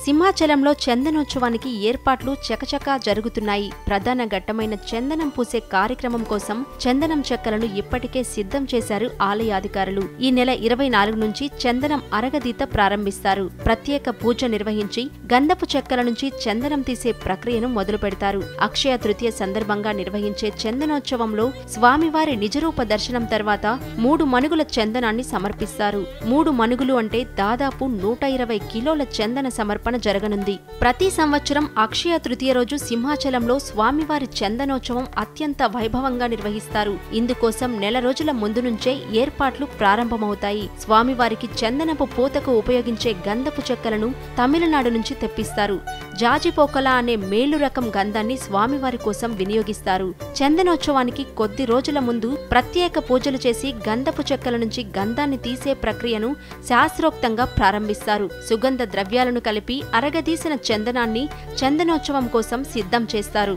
సింహాచలంలో చందనోత్సవానికి ఏర్పాట్లు చకచకా జరుగుతున్నాయి. ప్రధాన ఘట్టమైన చందనం పూసే కార్యక్రమం కోసం చందనం చెక్కలను ఇప్పటికే సిద్ధం చేశారు ఆలయాధికారులు. ఈ నెల 24 నుంచి చందనం అరగదీత ప్రారంభిస్తారు. ప్రత్యేక పూజ నిర్వహించి గంధపు చెక్కల నుంచి చందనం తీసే ప్రక్రియను మొదలు పెడతారు. అక్షయ తృతీయ సందర్భంగా నిర్వహించే చందనోత్సవంలో స్వామివారి నిజరూప దర్శనం తర్వాత 3 మణుగుల చందనాన్ని సమర్పిస్తారు. 3 మణుగులు అంటే దాదాపు 120 కిలోల చందన సమర్పణ జరగనుంది. ప్రతి సంవత్సరం అక్షయ తృతీయ రోజు సింహాచలంలో స్వామివారి చందనోత్సవం అత్యంత వైభవంగా నిర్వహిస్తారు. ఇందుకోసం నెల రోజుల ముందు నుంచే ఏర్పాట్లు ప్రారంభమవుతాయి. స్వామివారికి చందనపు పూతకు ఉపయోగించే గంధపు చెక్కలను తమిళనాడు నుంచి తెప్పిస్తారు. జాజిపోకల అనే మేలు రకం గంధాన్ని స్వామివారి కోసం వినియోగిస్తారు. చందనోత్సవానికి కొద్ది రోజుల ముందు ప్రత్యేక పూజలు చేసి గంధపు చెక్కల నుంచి గంధాన్ని తీసే ప్రక్రియను శాస్త్రోక్తంగా ప్రారంభిస్తారు. సుగంధ ద్రవ్యాలను కలిపి అరగదీసిన చందనాన్ని చందనోత్సవం కోసం సిద్ధం చేస్తారు.